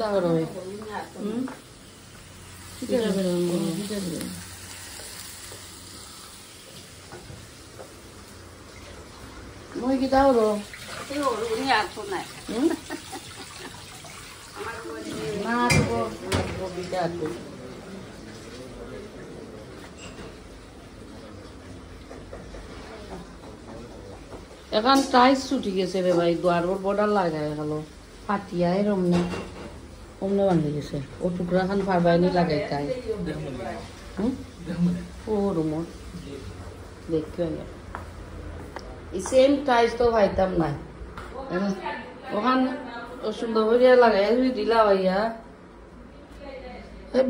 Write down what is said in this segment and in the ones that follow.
কিতা করো মই কিতা করো এখন টাইস ছুটি গেছে রে ভাই দুয়ার বর্ডার লাগাই গেল পাটিয়াই রমনে অমনে বান্ধি গেছে ও টুকরা খান ফারবাইনি লাগাই তাই ও রুমত দেখতে এই সেম টাইস তো পাইতাম না ওখান সুন্দর করিয়া লাগাই দিলা ভাইয়া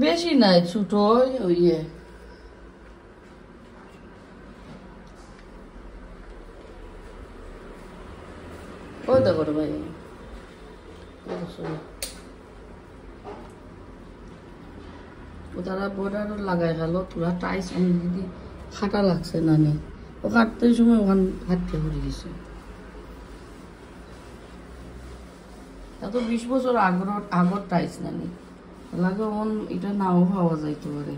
বেশি নাই ছোট ওইয়ে ওই দেখো রে ভাই ও তারা বর্ডার লাগাই গেল তোরা টাইস দিদি খাটা লাগছে নানি ও কাটতে সময় ওখান হাঁটতে ঘুরে গেছে এত 20 বছর আগর টাইস নানি লাগে ওন এটা নাও পাওয়া যাইতে পারে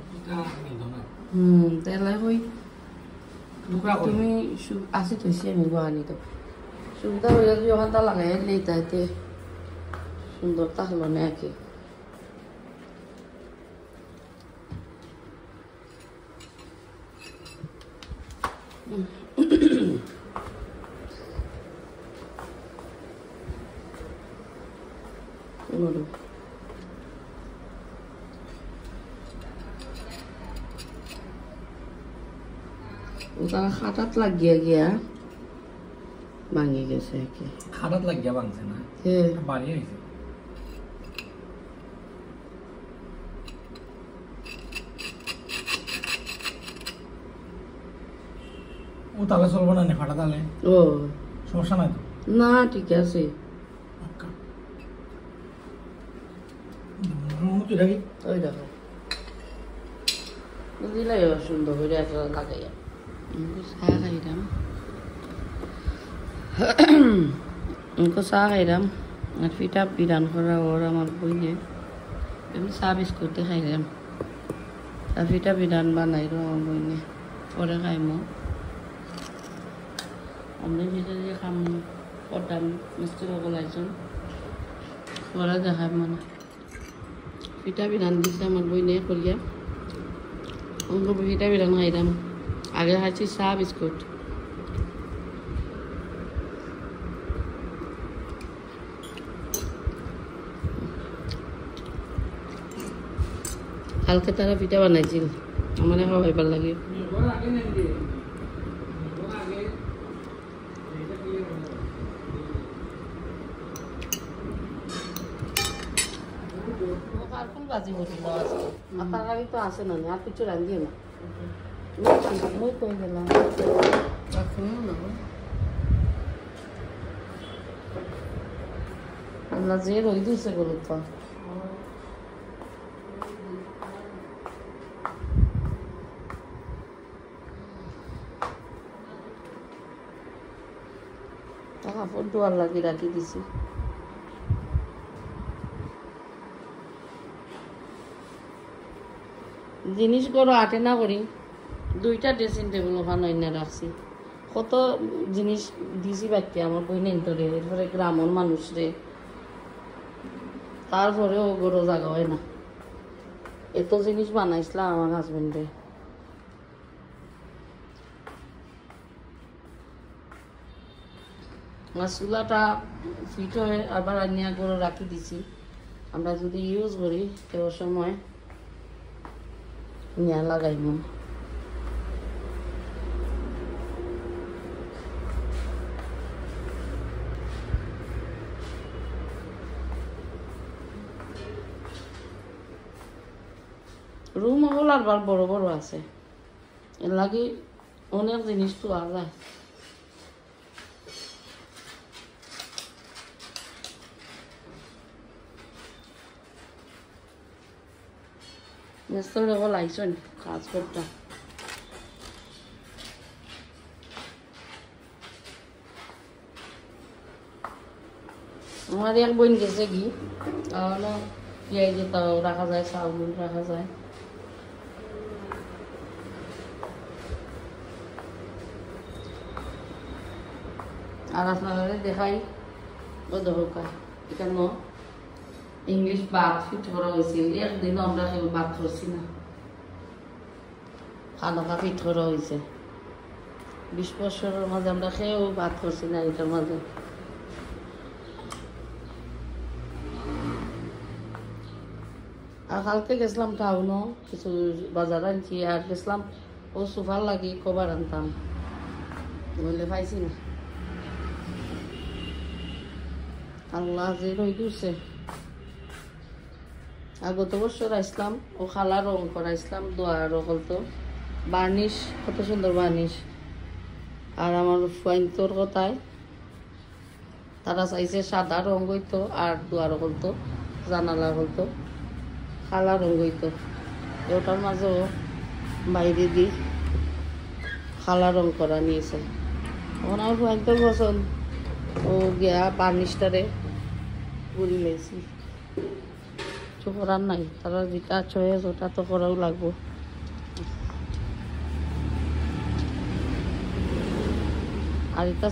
তাহলে ওই তুমি আসি থইছি আমি গোয়ানি তো সুবিধা হয়ে যাবে ওখানটা লাগাই নেই তাইতে সুন্দর তাহলো না একে ওটা খাটাত লাগিয়া গিয়া ভাঙি গেছে খাটাত লাগিয়া ভাঙছে না বাড়ি হয়েছে ও তাহলে চলবো না ফাটা তাহলে ও সমস্যা নাই তো না ঠিক আছে ওই দেখো দিলাই সুন্দর করে একটা লাগাইয়া চা খাইলাম চা খাইলাম আর পিঠা বিধান করা ওর আমার বইনে এমনি চা বিস্কুটে খাইলাম আর পিঠা বিধান বানাই আমার বইনে পরে খাইমো আমি ভিতরে যে খাম পদ্মাম মিষ্টি বলাইছেন ওরা দেখাব মানে পিঠা বিধান দিছে আমার বইনে করিয়া অঙ্ক পিঠা বিধান খাইলাম আগে খাইছি চা বিস্কুট কালকে তারা পিঠা বানাইছিল আমার খাওয়াইবার লাগে বাজি হরিল আছে আপনার গাড়ি তো আছে না আর কিছু রাঁধিয়ে না মই কই গেলাম এখনো না আল্লাহ যে রই দিছে গেল তো কাপড় দোয়ার লাগি রাখি দিছি জিনিস করো আটে না করি দুইটা ড্রেসিং টেবিল ওখানে এনে রাখছি কত জিনিস দিছি বাকি আমার বই নেন্তরে এরপরে গ্রামের মানুষরে তারপরেও গরো জায়গা হয় না এত জিনিস বানাইছিলাম আমার হাজবেন্ডে চুলাটা ফিট হয়ে আবার আনিয়া গরো রাখি দিছি আমরা যদি ইউজ করি তো সময় নিয়া লাগাইব রুম হল আর বড় বড় আছে এর লাগে অনেক জিনিস তো আর যায় মিস্ত্রি হল আইসন কাজ করতে আমার এক বোন গেছে কি তাহলে পেঁয়াজও তাও রাখা যায়, চাউল রাখা যায়। আর আপনারা দেখাই ও দরকা এখানে ইংলিশ ভাত ফিট করা হয়েছিল, একদিনও আমরা কেউ ভাত করছি না, খানা ফিট করা হয়েছে। 20 বছরের মাঝে আমরা কেউ ভাত করছি না এটার মাঝে। আর কালকে গেছিলাম টাউনও কিছু বাজার আনছি, আর গেছিলাম ও সোফার লাগি কভার আনতাম, বললে পাইছি না। আল্লাহ যে রই দিচ্ছে। আর গত বছর আসলাম ও খালা রং করাইছিলাম, দোয়া রকল তো বার্নিশ, কত সুন্দর বার্নিশ। আর আমার ফুয়াইন্তর কথায় তারা চাইছে সাদা রং হইতো আর দোয়া রকল তো জানালা হলতো কালা রং হইতো, ওটার মাঝেও বাইরে দিয়ে কালা রং করা নিয়েছে। এখন আমার ফুয়াইন্তর পছন্দ, ও গিয়া বার্নিশটারে ঘুরি লেছি, কিছু করার নাই, তারা যেটা চয়েস ওটা তো করাও লাগবো। আর এটা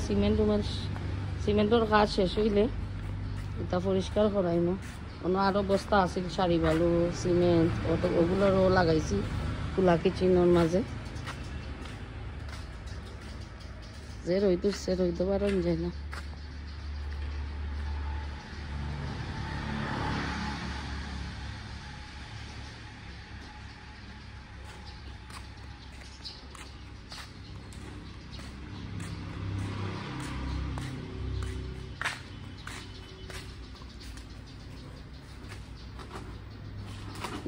সিমেন্টের কাজ শেষ হইলে এটা পরিষ্কার করাইম, অন্য আরও বস্তা আছিল, শাড়ি বালু সিমেন্ট ওগুলোরও লাগাইছি কুলা কিচেনের মাঝে। যে রইতে পারেন যায় না।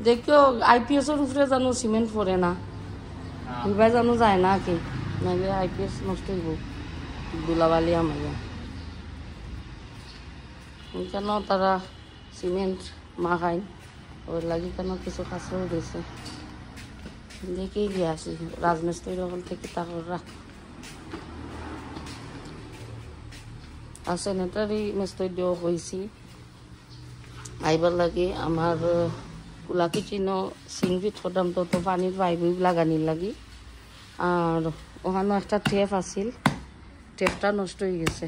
দেখিও আইপিএসের উপরে জানো সিমেন্ট পড়ে না, এবার জানো যায় না কি, নাহলে আইপিএস নষ্ট হইব দুলাবালি আমার। কেন তারা সিমেন্ট মাখাই ওর লাগি কেন কিছু কাছেও দিয়েছে, দেখেই গিয়ে আসি রাজমিস্ত্রির ওখান থেকে তাকরা। আর স্যানিটারি মিস্ত্রি দিয়েও হয়েছি আইবার লাগে। আমার কুলা কিচেনও সিংফিট করতাম তো পানির পাইপ লাগানির লাগি। আর ওখানে একটা টেপ আছিল, টেপটা নষ্ট হয়ে গেছে,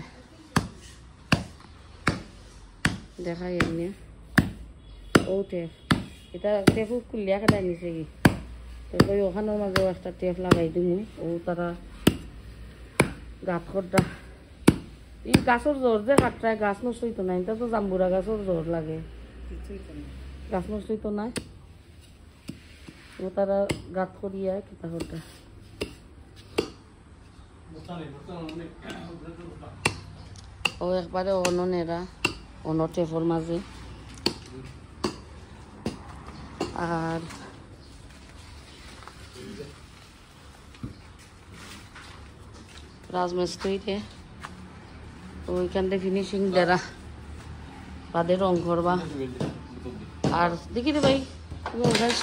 দেখাই এমনি ও টেপ, এটা টেপও খুলিয়া খেলাই নিছে কি, তো ওখানের মাঝেও একটা টেপ লাগাই দিম। ও তারা গাছ খড্ডা এই গাছের জোর যে কাটটায় গাছ নষ্ট হইতো না, এটা তো জাম্বুরা গাছের জোর লাগে, গাছ নষ্ট হইতো না। ও তারা গাছ করিয়া কিতা খড্ডা ও একবারে অননেরা অন টেপর মাঝে। আর রাজমিস্ত্রিতে ওইখানটা ফিনিশিং দেরা বাদে রং করবা। আর দেখি রে ভাই তুমি ওখানে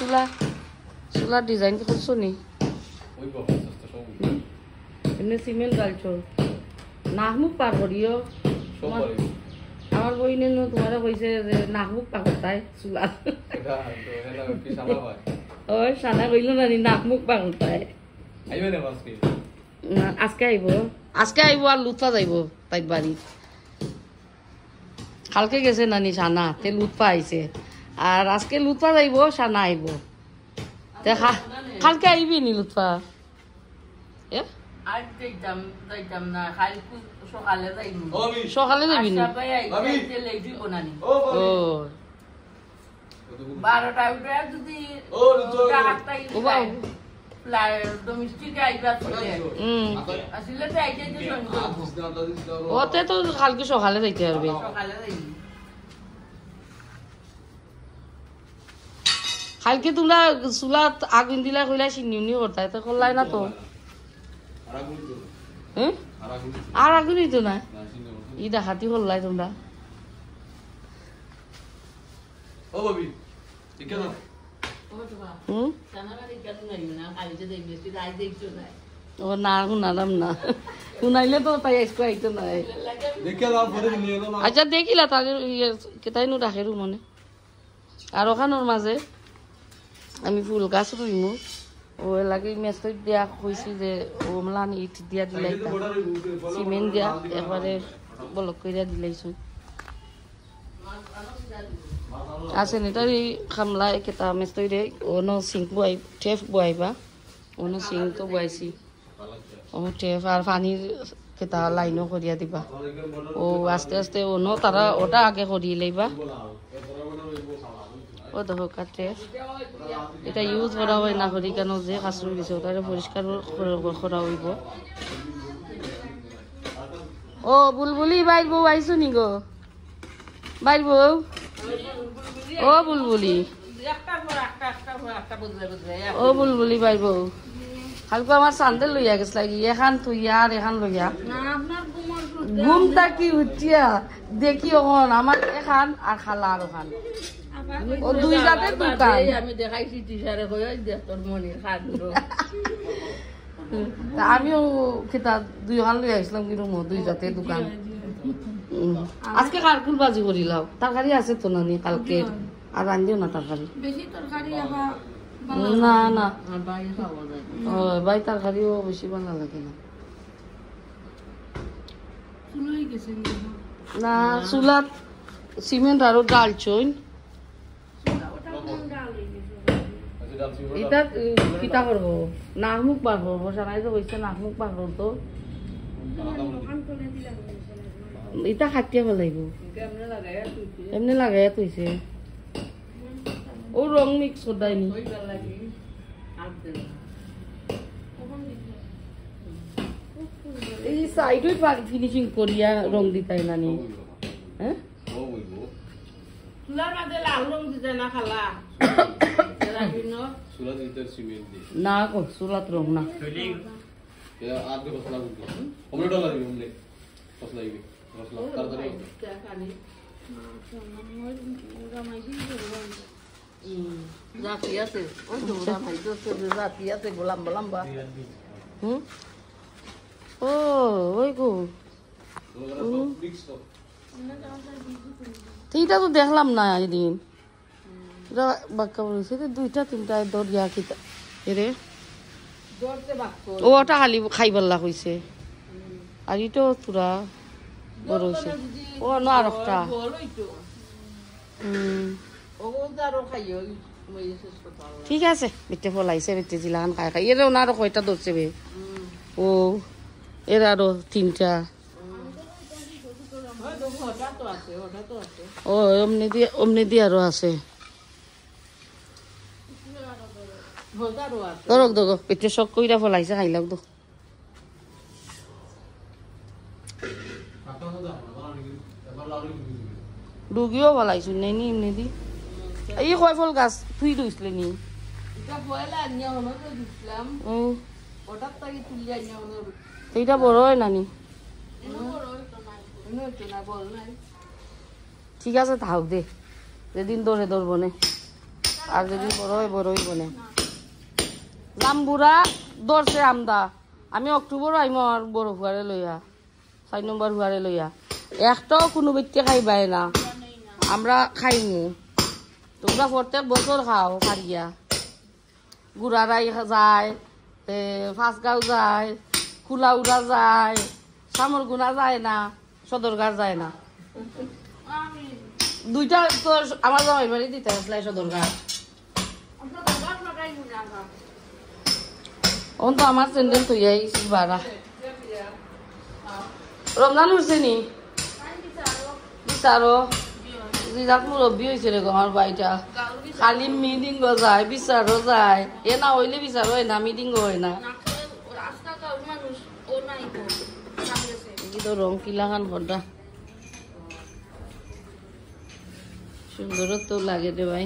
চুলার ডিজাইন করছো নি, এমনি সিমেন্ট ডালছো নাক মুখ পার করিও। আমার বই নেন তোমার কইছে যে নাক মুখ পার করতাই চুলার, ওই সাদা কইল না নাক মুখ পার করতাই। আজকে আইব আর লুৎফা যাইব তাই বাড়ি, কালকে গেছে নানি সানা তে লুৎফা আইছে, আর আজকে লুৎফা যাইব সানা আইব। কালকে আইবি নি লুৎফা? সকালে যাবি নি? 12টা উঠে যদি ওতে তো কালকে সকালে যাইতে পারবে। কালকে তোমরা চুলাত আগুন দিলা কইলা চিনি করতাই তো করলাই না তো, আর আগুনই তো না ই দেখাতি করলাই তোমরা। ও না শুনালাম না, শুনাইলে তো তাই আজকে আইতো না। আচ্ছা দেখিলা তাদের কেতাই নো রাখে মনে আর ওখানোর মাঝে আমি ফুল গাছ রইমু ও লাগে মেস্তই দিয়া কইছি যে ও মলান ইট দিয়া দিলাইতা সিমেন্ট দিয়া একবারে বলক কইরা দিলাইছো আছে নেটারি খামলা কেতা মেস্তই রে ওনো সিঙ্ক বই টেপ বইবা ওনো সিঙ্ক তো বইছি ও টেপ আর পানির কেতা লাইনও করিয়া দিবা ও আস্তে আস্তে ওনো তারা ওটা আগে করিয়ে লইবা ও দেখো কাটে এটা ইউজ করা হয় না করি কেন যে কাচুর দিছে ওটারে পরিষ্কার করা হইব ও বুলবুলি বাইর বউ আইছো নি গো বাইর বউ ও বুলবুলি ও বুলবুলি বাইর বউ কালকে আমার সান্দেল লইয়া গেছ লাগি এখান তুইয়া আর এখান লইয়া ঘুমটা কি উঠিয়া দেখি ওখান আমার এখান আর খালা আর ওখান ও দুই জাতের দোকান আমি দেখাইছি টিচারে কই তোর মনে খাদ্য আমিও খেতা দুই হাল লই আইছিলাম কিন্তু দুই জাতের দোকান আজকে কারকুল বাজি করিলাও তরকারি আছে তো নানি কালকে আর রান্ধিও না তরকারি বেশি তরকারি না না বাইরে খাওয়া যায় বাই তরকারিও বেশি ভালো লাগে না না চুলাত সিমেন্ট আর ডাল চইন এটা কিতা করবো নাক মুখ বার করবো সারাই তো হয়েছে নাক মুখ বার করতো এটা খাটিয়া ফেলাইব এমনি লাগাইয়া থইছে ও রং মিক্স করদাইনি এই সাইডে ফিনিশিং করিয়া রং দিতাই নানি হ্যাঁ চুলার মাঝে লাল রং দিতে না খালা না কো চুলাত রং না জাতি আছে ওই তো জাতি আছে লম্বা লম্বা ও ওই গো এইটা তো দেখলাম না এদিন বাক্কা বলেছে দুইটা তিনটা দরিয়া কিতা এরে ও ওটা খালি খাইবাল্লা হয়েছে আর ইটো তোরা বড় হয়েছে ও না আর একটা ঠিক আছে বেটে ফলাইছে বেটে জিলাখান খাই খাই এর ওনারও কয়টা ধরছে বে ও এর আরো তিনটা ও অমনি দিয়ে আরো আছে ধরক ধরক পেটে শখ কইরা ফলাইছে খাইলাম তো ডুগিও ফলাইছো নাই নি এমনি দি এই কয় ফল গাছ তুই রইছিলে নি এইটা বড় হয় নানি ঠিক আছে থাক দে যেদিন দৌড়ে দৌড়ব নে আর যেদিন বড় হয় বড়ই বনে জাম্বুরা দৌড়ছে আমদা আমি অক্টোবর আইম আর বড় হুয়ারে লইয়া 4 নম্বর হুয়ারে লইয়া একটাও কোনো ব্যক্তি খাইবাই না আমরা খাইমু তোমরা প্রত্যেক বছর খাও খারিয়া গুড়ারাই যায় ফাঁসগাঁও যায় কুলাউড়া যায় সামরগুনা যায় না সদরঘাট যায় না দুইটা তো আমার জামাই বাড়ি দিতে আসলে সদরঘাট ওন তো আমার স্যান্ডেল তুই ভাড়া রমজান উঠছে নি বিচারো যাক মুরব্বী হয়েছে রে আমার বাড়িটা খালি মিটিং যায় বিচারও যায় এ না হইলে বিচার হয় না মিটিং হয় না তো রং কিলাখান ঘন্টা সুন্দর তো লাগে রে ভাই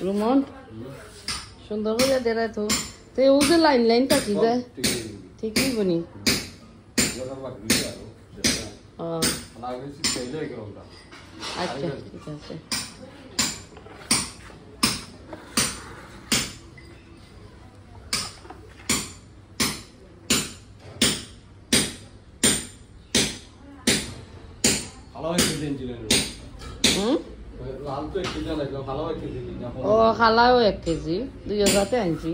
রুমন সুন্দর হইয়া দেয় তো ও যে লাইন লাইন থাকি যায় ঠিকই বনি আচ্ছা ঠিক আছে ও খালাও 1 কেজি 2000 আনছি।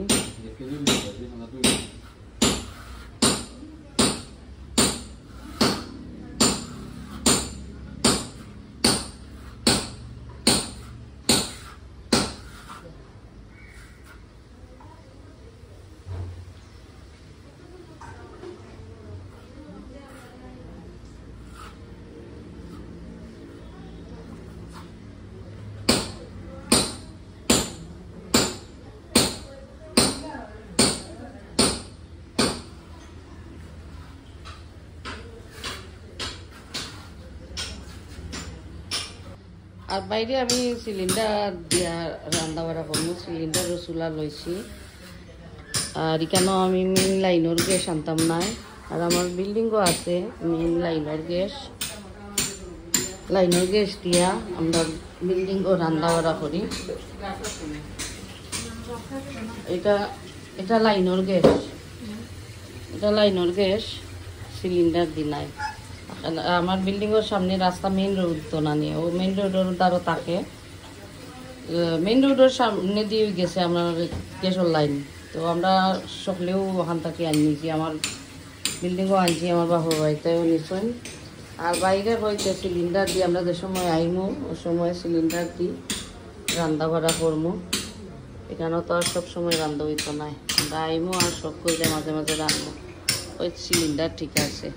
আর বাইরে আমি সিলিন্ডার দিয়া রান্না বাড়া করবো, সিলিন্ডার চুলা লইছি। আর এখানেও আমি মেইন লাইনের গ্যাস আনতাম নাই। আর আমার বিল্ডিংও আছে মেইন লাইনের গ্যাস দিয়া আমরা বিল্ডিংও রান্না বাড়া করি। এটা লাইনের গ্যাস, সিলিন্ডার দি নাই। আমার বিল্ডিংয়ের সামনে রাস্তা মেইন রোড তো না নিয়ে, ও মেইন রোডের দ্বারা থাকে। মেইন রোডের সামনে দিয়ে গেছে আমার গ্যাসের লাইন। তো আমরা সকলেও ওখান থেকে আনিছি, আমার বিল্ডিংও আনছি, আমার বাবুর বাড়িতেও নিশ্চয়। আর বাইরে হইতে সিলিন্ডার দিয়ে আমরা যে সময় আইমু ওই সময় সিলিন্ডার দিই রান্না বাড়া করবো। এখানেও তো আর সব সময় রান্না হইতো নাই, আমরা আইমু আর সব করলে মাঝে মাঝে রান্না। ওই সিলিন্ডার ঠিক আছে।